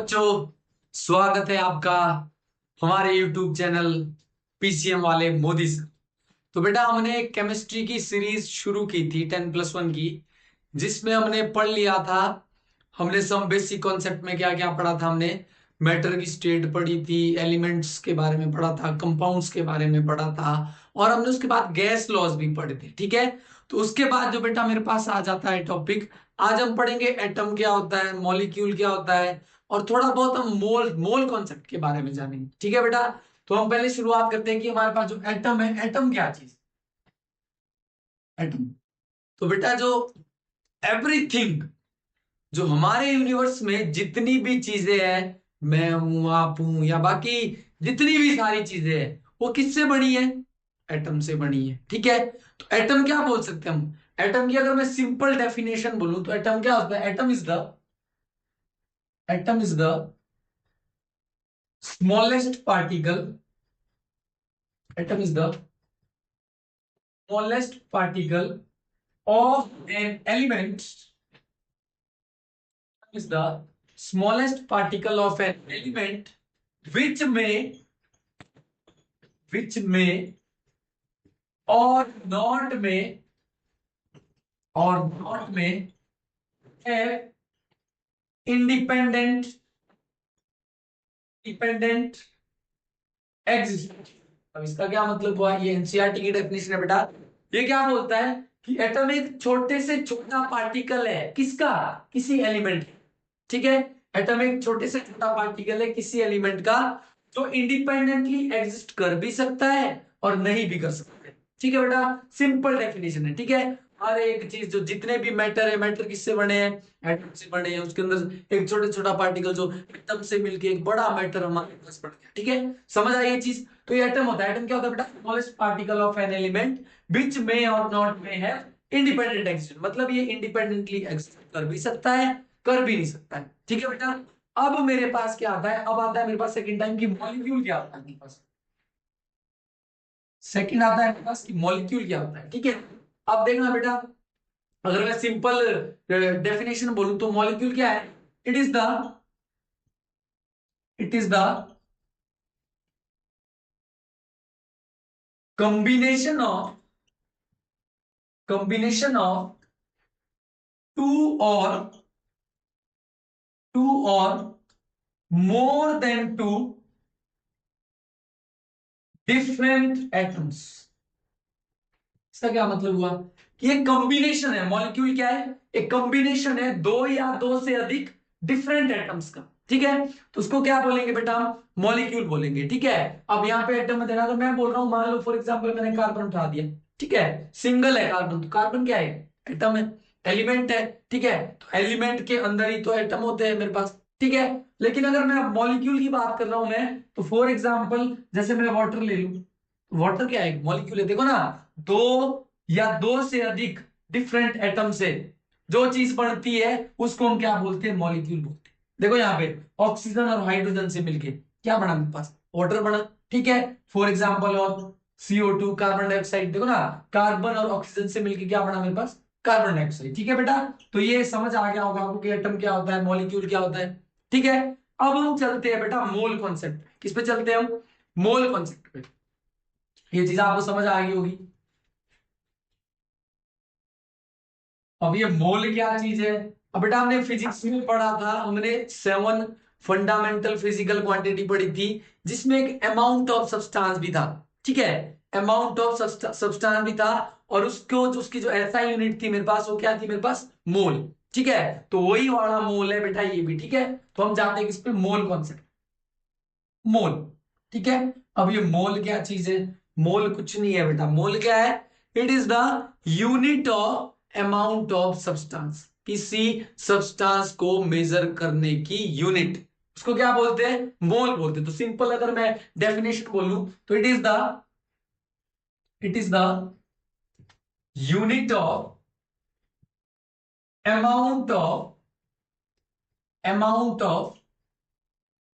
बच्चों, स्वागत है आपका हमारे YouTube चैनल पीसीएम वाले मोदी सर। तो बेटा हमने केमिस्ट्री की सीरीज शुरू की थी 10+1 की, जिसमें हमने पढ़ लिया था। हमने सम बेसिक कॉन्सेप्ट में क्या क्या पढ़ा था। हमने मैटर की स्टेट पढ़ी थी, एलिमेंट्स के बारे में पढ़ा था, कंपाउंड्स के बारे में पढ़ा था, और हमने उसके बाद गैस लॉज भी पढ़े थे। ठीक है, तो उसके बाद जो बेटा मेरे पास आ जाता है टॉपिक, आज हम पढ़ेंगे एटम क्या होता है, मॉलिक्यूल क्या होता है, और थोड़ा बहुत हम मोल मोल कॉन्सेप्ट के बारे में जानेंगे। ठीक है बेटा, तो हम पहले शुरुआत करते हैं कि हमारे पास जो एटम है, एटम क्या चीज, एटम। तो बेटा जो एवरीथिंग, जो हमारे यूनिवर्स में जितनी भी चीजें हैं, मैं हूं, आप हूं, या बाकी जितनी भी सारी चीजें हैं, वो किससे बनी है? एटम से बनी है। ठीक है, तो एटम क्या बोल सकते हैं हम? एटम की अगर मैं सिंपल डेफिनेशन बोलूं तो एटम क्या होता है? Atom is the smallest particle, atom is the smallest particle of an element, is the smallest particle of an element which may or not may have independent existence। अब इसका क्या मतलब हुआ? ये एनसीईआरटी की डेफिनेशन है बेटा। ये क्या बोलता है कि एटम एक छोटे से छोटा पार्टिकल है, किसका? किसी एलिमेंट। ठीक है, एटम एक छोटे से छोटा पार्टिकल है किसी एलिमेंट का, जो इंडिपेंडेंटली एग्जिस्ट कर भी सकता है और नहीं भी कर सकता है। ठीक है बेटा, सिंपल डेफिनेशन है। ठीक है, हर एक चीज, जो जितने भी मैटर है, मैटर किससे बने हैं? एटम से बने हैं। उसके अंदर एक छोटे छोटा पार्टिकल जो एटम से मिलके एक बड़ा मैटर हमारे पास बन गया। ठीक है, समझ आई ये चीज? तो ये एटम होता है। एटम क्या होता है बेटा? Smallest particle of an element which may और not may have independent exist. मतलब ये इंडिपेंडेंटली एग्जिस्ट कर भी सकता है, कर भी नहीं सकता है। ठीक है बेटा, अब मेरे पास क्या आता है? अब आता है मेरे पास सेकंड टाइम की मॉलिक्यूल क्या होता है। मेरे पास सेकंड आता है मेरे पास कि मॉलिक्यूल क्या होता है। ठीक है, अब देखना बेटा, अगर मैं सिंपल डेफिनेशन बोलूं तो मॉलिक्यूल क्या है? It is the it is the combination of combination of two or two or more than two different atoms। इसका क्या मतलब हुआ कि एक कॉम्बिनेशन है। मॉलिक्यूल क्या है? एक कॉम्बिनेशन है दो या दो से अधिक डिफरेंट एटम्स का। ठीक है, तो उसको क्या बोलेंगे बेटा? मॉलिक्यूल बोलेंगे। ठीक है, अब यहाँ पे एटम में देना, तो मैं बोल रहा हूं, मान लो फॉर एग्जांपल मैंने कार्बन उठा दिया। ठीक है, सिंगल है कार्बन, तो कार्बन क्या है? एटम है, एलिमेंट है। ठीक है, तो एलिमेंट के अंदर ही तो एटम होते हैं मेरे पास। ठीक है, लेकिन अगर मैं मॉलिक्यूल की बात कर रहा हूं मैं, तो फॉर एग्जाम्पल जैसे मैं वाटर ले लूं, वाटर क्या है? मॉलिक्यूल है। देखो ना, दो या दो से अधिक डिफरेंट एटम से जो चीज बनती है उसको हम क्या बोलते हैं? मॉलिक्यूल बोलते हैं। देखो यहाँ पे ऑक्सीजन और हाइड्रोजन से मिलके क्या बना मेरे पास? वाटर बना। ठीक है, फॉर एग्जाम्पल और CO2 कार्बन डाइऑक्साइड, देखो ना, कार्बन और ऑक्सीजन से मिलके क्या बना मेरे पास? Carbon dioxide. ठीक है बेटा, तो ये समझ आ गया होगा आपको कि एटम क्या होता है, मॉलिक्यूल क्या होता है। ठीक है, अब हम चलते हैं बेटा मोल कॉन्सेप्ट। किस पे चलते हैं हम? मोल कॉन्सेप्ट पे। ये चीज आपको समझ आ गई होगी। अब ये मोल क्या चीज है? अब बेटा हमने फिजिक्स में पढ़ा था, हमने 7 फंडामेंटल फिजिकल क्वांटिटी पढ़ी थी, जिसमें एक अमाउंट ऑफ सब्सटेंस भी था। ठीक है, अमाउंट ऑफ सब्सटेंस भी था, और उसको जो उसकी जो एसआई यूनिट थी मेरे पास, वो क्या थी मेरे पास? मोल। ठीक है, तो वही वाला मोल है बेटा ये भी। ठीक है, तो हम जाते हैं किस पे? मोल कॉन्सेप्ट, मोल। ठीक है, अब ये मोल क्या चीज है? मोल कुछ नहीं है बेटा। मोल क्या है? It is the unit of amount of substance. किसी सब्सटेंस को मेजर करने की यूनिट, उसको क्या बोलते हैं? मोल बोलते हैं। तो सिंपल अगर मैं डेफिनेशन बोलूं तो it is the unit of amount of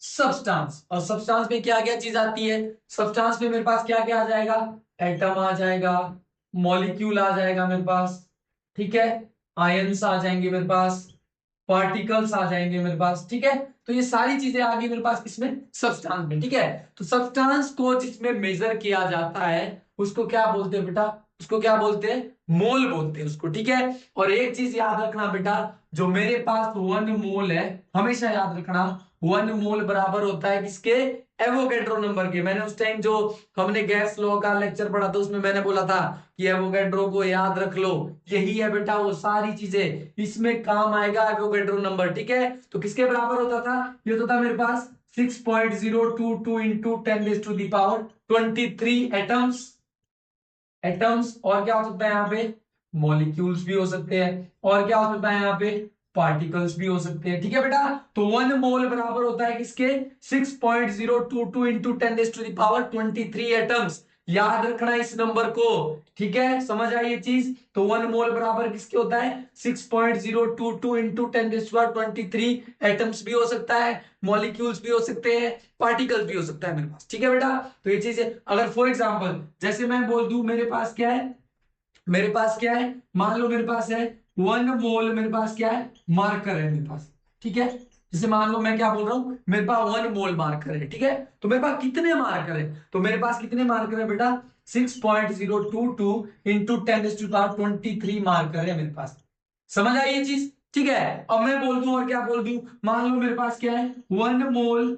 substance. और सब्सटेंस में क्या क्या चीज आती है? सब्सटेंस में मेरे पास क्या क्या आ जाएगा? एटम आ जाएगा, मॉलिक्यूल आ जाएगा मेरे पास। ठीक है, आयंस आ जाएंगे मेरे पास, पार्टिकल्स आ जाएंगे मेरे पास, ठीक है। तो ये सारी चीजें आ गई मेरे पास किसमें, सब्सटेंस में, ठीक है। तो सब्सटेंस को जिसमें मेजर किया जाता है उसको क्या बोलते हैं बेटा, उसको क्या बोलते हैं, मोल बोलते हैं उसको, ठीक है। और एक चीज याद रखना बेटा, जो मेरे पास 1 मोल है, हमेशा याद रखना 1 मोल बराबर होता है किसके, एवोगैड्रो नंबर के। मैंने उस टाइम जो हमने गैस लॉ का लेक्चर पढ़ा था उसमें मैंने बोला था कि एवोगैड्रो को याद रख लो, यही है बेटा वो सारी चीजें इसमें काम आएगा, एवोगैड्रो नंबर, ठीक है। तो किसके बराबर होता था, ये होता था मेरे पास 6.022 इंटू 10⁻23 एटम्स, एटम्स। और क्या हो सकता है यहाँ पे, मॉलिक्यूल्स भी हो सकते हैं, और क्या हो सकता है यहाँ पे, पार्टिकल्स भी हो सकते हैं, ठीक है बेटा। तो 1 मोल बराबर होता है किसके, 6.022 इंटू 10⁻23 एटम्स। याद रखना इस नंबर को, ठीक है, समझ आई ये चीज। तो 1 मोल बराबर किसके होता है, 6.022 इंटू 10⁻23 एटम्स भी हो सकता है, मॉलिक्यूल्स भी हो सकते हैं, पार्टिकल्स भी हो सकता है मेरे पास, ठीक है बेटा। तो ये चीज है, अगर फॉर एग्जांपल जैसे मैं बोल दूं मेरे पास क्या है, मेरे पास क्या है, मान लो मेरे पास है 1 मोल, मेरे पास क्या है, मार्कर है मेरे पास, ठीक है। जैसे मान लो मैं क्या बोल रहा हूं, मेरे पास 1 मोल मार्कर है, ठीक है। तो मेरे पास कितने मार्कर है, तो मेरे पास कितने मार्कर है बेटा, 6.022 इंटू 10⁻23 मार्कर है मेरे पास। समझ आई ये चीज, ठीक है। अब मैं बोल दूं और क्या बोल दूं, मान लो मेरे पास क्या है 1 मोल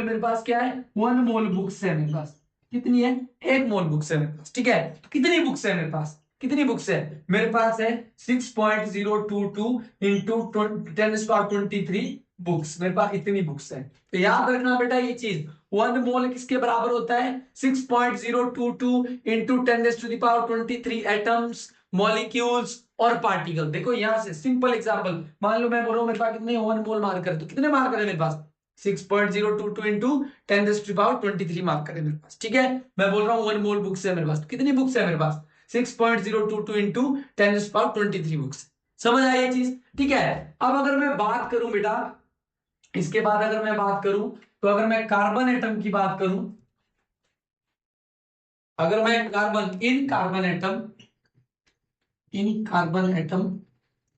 मेरे पास क्या है, 1 मोल बुक्स है मेरे पास, कितनी है, 1 मोल बुक्स है मेरे पास, ठीक है। तो कितनी बुक्स है मेरे पास, कितनी बुक्स है मेरे पास है 6.022 इंटू 10⁻23 बुक्स, मेरे पास इतनी बुक्स है। तो याद रखना बेटा ये चीज, 1 मोल किसके बराबर होता है, 6.022 इंटू 10⁻23 एटम्स, मॉलिक्यूल्स और पार्टिकल। देखो यहां से सिंपल एग्जांपल, मान लो मैं बोल रहा हूं मेरे पास कितने 1 मोल मार्कर, तो कितने मार्कर है मेरे पास, 6.022 इंटू 10⁻23 मार्कर है मेरे पास, ठीक है। मैं बोल रहा हूँ 1 मोल बुक्स है मेरे पास, तो कितनी बुक्स है मेरे पास, 6.022 इंटू 10⁻23 बुक्स। समझ आई ये चीज, ठीक है। अब अगर मैं बात करूं बेटा, इसके बाद अगर मैं बात करूं, तो अगर मैं कार्बन एटम की बात करूं, अगर मैं carbon in carbon atom, in carbon atom,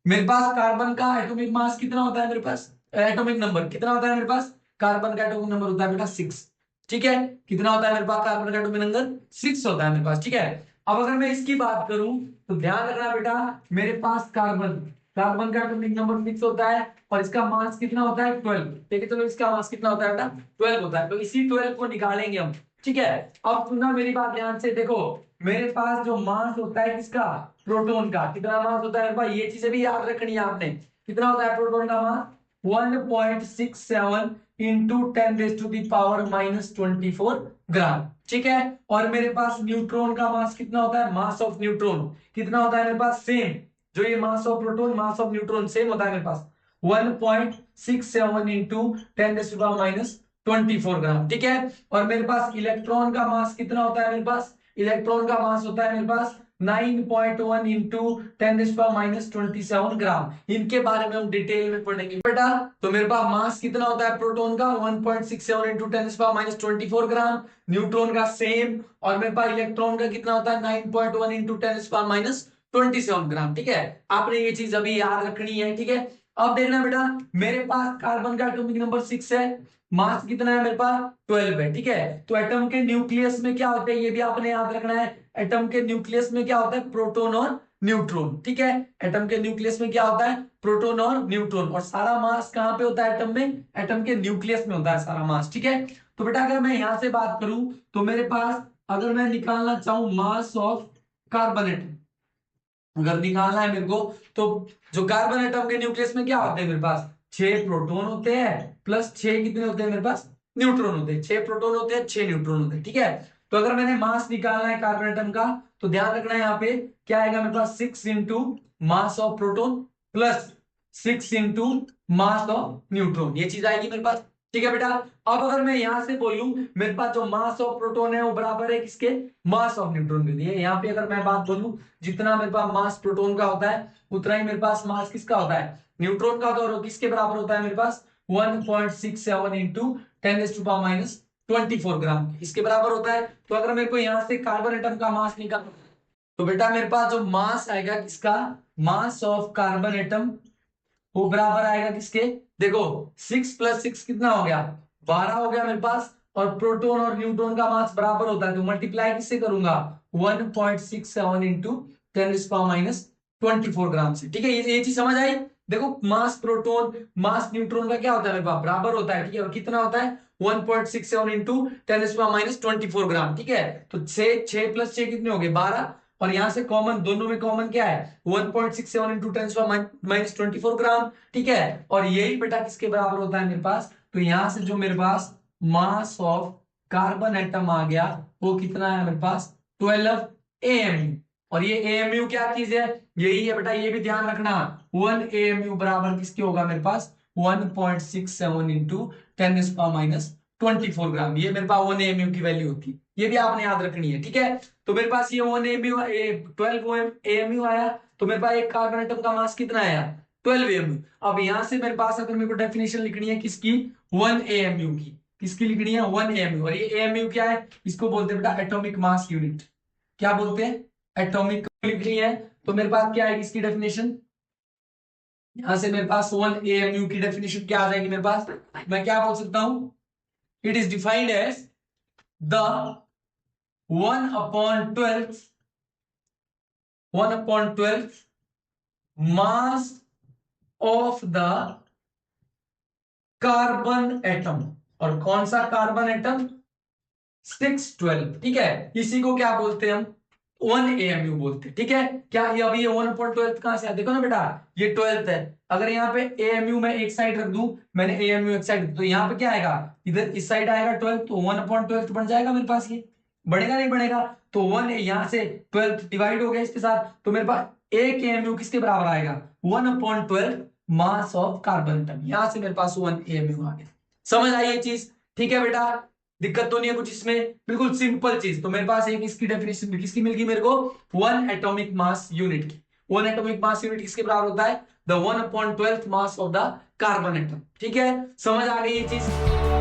मेरे पास कार्बन का एटॉमिक मास कितना होता है मेरे पास, एटॉमिक नंबर कितना होता है मेरे पास, कार्बन का एटॉमिक नंबर होता है बेटा 6, ठीक है। कितना होता है मेरे पास कार्बन का एटॉमिक नंबर 6 होता है मेरे पास, ठीक है। अब अगर मैं इसकी बात करूं तो ध्यान रखना बेटा, मेरे पास कार्बन, कार्बन का एटॉमिक नंबर 6 होता है और इसका मास कितना होता है 12, ठीक है। चलो इसका मास कितना होता है बेटा 12 होता है, तो इसी 12 को निकालेंगे हम, ठीक है। अब सुनना मेरी बात ध्यान से, देखो मेरे पास जो मास होता है किसका, प्रोटॉन का, कितना मास होता है भाई, ये चीजें भी याद रखनी है आपने, कितना होता है प्रोटॉन का मास 1.67 इंटू 10⁻⁻24 ग्राम, ठीक है। और मेरे पास न्यूट्रॉन का मास कितना होता है, मास ऑफ न्यूट्रॉन कितना होता है मेरे पास, सेम जो ये mass of proton mass of neutron same होता है मेरे पास 1.67 इंटू 10⁻⁻24 ग्राम, ठीक है। और मेरे पास इलेक्ट्रॉन का मास कितना होता है मेरे पास, इलेक्ट्रॉन का मास होता है मेरे पास 9.1 इंटू 10⁻⁻27 ग्राम। इनके बारे में हम डिटेल में पढ़ेंगे बेटा। तो मेरे पास मास कितना होता है प्रोटॉन का 1.67 इंटू 10⁻⁻24 ग्राम, न्यूट्रॉन का सेम, और मेरे पास इलेक्ट्रॉन का कितना होता है 9.1 इंटू 10⁻⁻27 ग्राम, ठीक है। आपने ये चीज अभी याद रखनी है, ठीक है। अब देखना बेटा, मेरे पास कार्बन का एटॉमिक नंबर 6 है, मास कितना है मेरे पास 12 है, ठीक है। तो एटम के न्यूक्लियस में क्या होता है ये भी आपने याद रखना है, एटम के न्यूक्लियस में क्या होता है, प्रोटॉन और न्यूट्रॉन, ठीक है। एटम के न्यूक्लियस में क्या होता है, प्रोटॉन और न्यूट्रॉन, और सारा मास कहां पे होता है एटम में, एटम के न्यूक्लियस में होता है सारा मास, ठीक है। तो बेटा अगर मैं यहां से बात करूं तो मेरे पास अगर मैं निकालना चाहूं मास ऑफ कार्बन एटम, अगर निकालना है मेरे को, तो जो कार्बन एटम के न्यूक्लियस में क्या होते हैं मेरे पास 6 प्रोटॉन होते हैं प्लस 6 कितने होते हैं मेरे पास न्यूट्रॉन होते हैं, 6 प्रोटॉन होते हैं 6 न्यूट्रॉन होते हैं, ठीक है। तो अगर मैंने मास निकालना है कार्बन एटम का, तो ध्यान रखना है यहाँ पे क्या आएगा मेरे पास 6 into mass of proton plus 6 into mass of neutron, ये चीज आएगी मेरे पास, ठीक है बेटा। अब अगर मैं यहां से बोलूं मेरे पास जो मास ऑफ प्रोटॉन है वो बराबर है किसके, मास ऑफ न्यूट्रॉन के लिए। यहाँ पे अगर मैं बात बोलूं जितना मेरे पास मास प्रोटॉन का होता है उतना ही मेरे पास मास किसका होता है, न्यूट्रॉन का होता है, और किसके बराबर होता है मेरे पास 1.67 इंटू 10⁻⁻24 ग्राम, इसके बराबर होता है। तो अगर मेरे को यहाँ से कार्बन एटम का मास निकालना, तो बेटा मेरे पास जो मास आएगा किसका, मास ऑफ कार्बन एटम वो बराबर आएगा किसके, देखो 6 + 6 कितना हो गया, 12 हो गया मेरे पास, और प्रोटॉन और न्यूट्रॉन का मास बराबर होता है तो मल्टीप्लाई किससे करूंगा, 1.67 इंटू 10⁻24 ग्राम से। ठीक है, ये चीज समझ आई। देखो मास प्रोटॉन मास न्यूट्रॉन का क्या होता है मेरे पास, बराबर होता है। ठीक है, और कितना होता है, 1.67 इंटू 10⁻24 ग्राम। ठीक है, तो 6 + 6 कितने हो गए, 12, और यहां से कॉमन, दोनों में कॉमन क्या है, 1.67 इंटू 10⁻24 ग्राम। ठीक है, और यही बेटा किसके बराबर होता है मेरे पास, तो यहां से जो मेरे पास मास ऑफ कार्बन एटम आ गया वो कितना है मेरे पास, 12 AMU। और ये AMU क्या चीज है, यही है बेटा, ये भी ध्यान रखना, 1 AMU बराबर किसके होगा मेरे पास, 1.67 इंटू 10⁻24 ग्राम। ये मेरे पास 1 AMU की वैल्यू होती है, ये भी आपने याद रखनी है। ठीक है, तो मेरे पास ये 1 AMU 12 AMU आया, तो मेरे पास एक कार्बन एटम का मास कितना आया, 12 AMU। अब यहां से मेरे पास अगर मेरे को डेफिनेशन लिखनी है किसकी, 1 AMU की, किसकी लिखनी है, 1 AMU। और ये AMU क्या है, इसको बोलते हैं बेटा एटॉमिक मास यूनिट। क्या बोलते हैं, एटॉमिक लिखनी है। तो मेरे पास क्या है इसकी डेफिनेशन, यहां से मेरे पास 1 AMU की डेफिनेशन क्या आ जाएगी मेरे पास, मैं क्या बोल सकता हूं, it is defined as the 1/12 mass of the carbon atom. और कौन सा कार्बन एटम, 612। ठीक है, इसी को क्या बोलते हैं हम, 1 AMU बोलते हैं। ठीक है, क्या ये अभी ये 1/12 कहां से आया, देखो ना बेटा, ये 12th है। अगर यहाँ पे AMU में एक साइड रख दूं, मैंने AMU एक साइड, तो यहाँ पे क्या आएगा, इधर इस साइड आएगा 12, तो 1/12 बन जाएगा मेरे पास, ये बढ़ेगा नहीं बढ़ेगा, तो 1 यहाँ से 12 डिवाइड हो गया इसके साथ, तो मेरे पास एक AMU किसके बराबर आएगा, 1/12 मास ऑफ कार्बन एटम। यहां से मेरे पास 1 AMU आ गया। समझ आई ये चीज, ठीक है बेटा, दिक्कत तो नहीं है कुछ इसमें, बिल्कुल सिंपल चीज। तो मेरे पास एक इसकी डेफिनेशन किसकी मिल गई मेरे को, 1 एटॉमिक मास यूनिट की। 1 एटॉमिक मास यूनिट किसके बराबर होता है, the 1/12 mass of the carbon atom. ठीक है, समझ आ गई ये चीज।